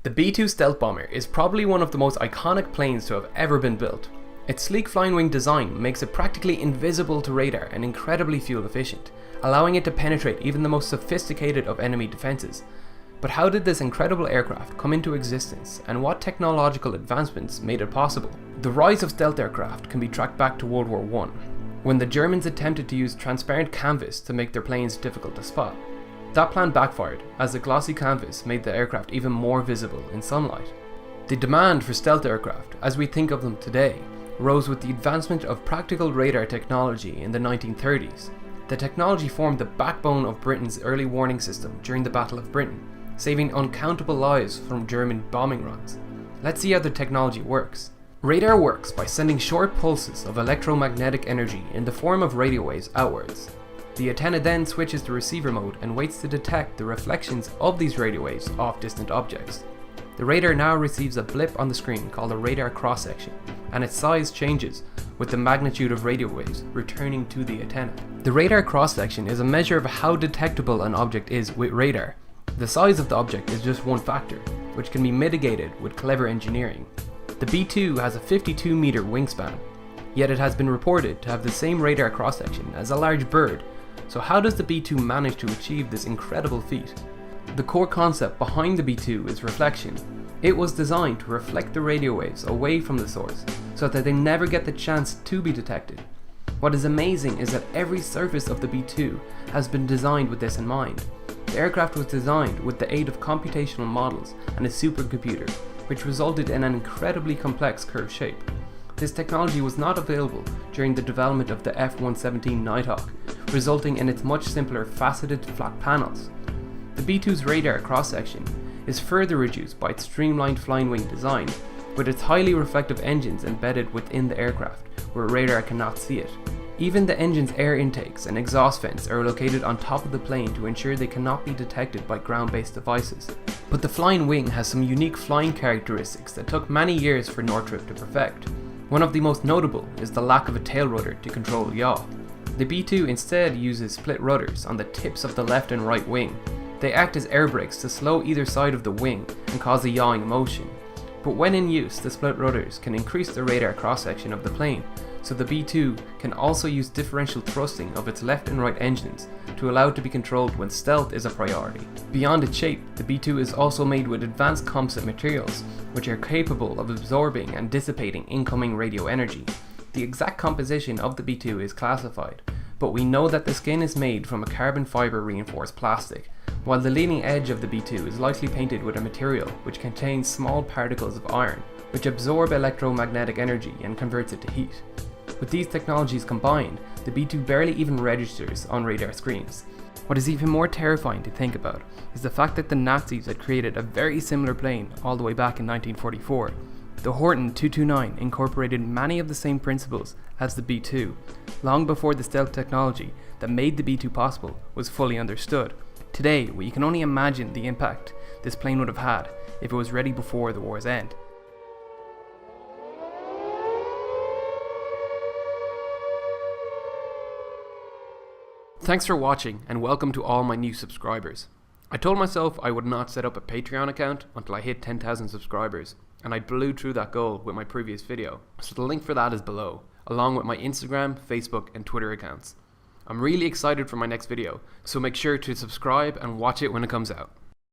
The B-2 stealth bomber is probably one of the most iconic planes to have ever been built. Its sleek flying wing design makes it practically invisible to radar and incredibly fuel efficient, allowing it to penetrate even the most sophisticated of enemy defenses. But how did this incredible aircraft come into existence, and what technological advancements made it possible? The rise of stealth aircraft can be tracked back to World War I, when the Germans attempted to use transparent canvas to make their planes difficult to spot. That plan backfired, as the glossy canvas made the aircraft even more visible in sunlight. The demand for stealth aircraft, as we think of them today, rose with the advancement of practical radar technology in the 1930s. The technology formed the backbone of Britain's early warning system during the Battle of Britain, saving uncountable lives from German bombing runs. Let's see how the technology works. Radar works by sending short pulses of electromagnetic energy in the form of radio waves outwards. The antenna then switches to receiver mode and waits to detect the reflections of these radio waves off distant objects. The radar now receives a blip on the screen called a radar cross-section, and its size changes with the magnitude of radio waves returning to the antenna. The radar cross-section is a measure of how detectable an object is with radar. The size of the object is just one factor, which can be mitigated with clever engineering. The B-2 has a 52-meter wingspan, yet it has been reported to have the same radar cross-section as a large bird. So how does the B-2 manage to achieve this incredible feat? The core concept behind the B-2 is reflection. It was designed to reflect the radio waves away from the source, so that they never get the chance to be detected. What is amazing is that every surface of the B-2 has been designed with this in mind. The aircraft was designed with the aid of computational models and a supercomputer, which resulted in an incredibly complex curved shape. This technology was not available during the development of the F-117 Nighthawk, resulting in its much simpler faceted flat panels. The B-2's radar cross-section is further reduced by its streamlined flying wing design, with its highly reflective engines embedded within the aircraft, where radar cannot see it. Even the engine's air intakes and exhaust vents are located on top of the plane to ensure they cannot be detected by ground-based devices. But the flying wing has some unique flying characteristics that took many years for Northrop to perfect. One of the most notable is the lack of a tail rudder to control yaw. The B-2 instead uses split rudders on the tips of the left and right wing. They act as air brakes to slow either side of the wing and cause a yawing motion. But when in use, the split rudders can increase the radar cross-section of the plane, so the B-2 can also use differential thrusting of its left and right engines to allow it to be controlled when stealth is a priority. Beyond its shape, the B-2 is also made with advanced composite materials, which are capable of absorbing and dissipating incoming radio energy. The exact composition of the B-2 is classified, but we know that the skin is made from a carbon fiber reinforced plastic, while the leading edge of the B-2 is lightly painted with a material which contains small particles of iron, which absorb electromagnetic energy and converts it to heat. With these technologies combined, the B-2 barely even registers on radar screens. What is even more terrifying to think about is the fact that the Nazis had created a very similar plane all the way back in 1944. The Horten 229 incorporated many of the same principles as the B-2, long before the stealth technology that made the B-2 possible was fully understood. Today, we can only imagine the impact this plane would have had if it was ready before the war's end. Thanks for watching, and welcome to all my new subscribers. I told myself I would not set up a Patreon account until I hit 10,000 subscribers, and I blew through that goal with my previous video, so the link for that is below, along with my Instagram, Facebook and Twitter accounts. I'm really excited for my next video, so make sure to subscribe and watch it when it comes out.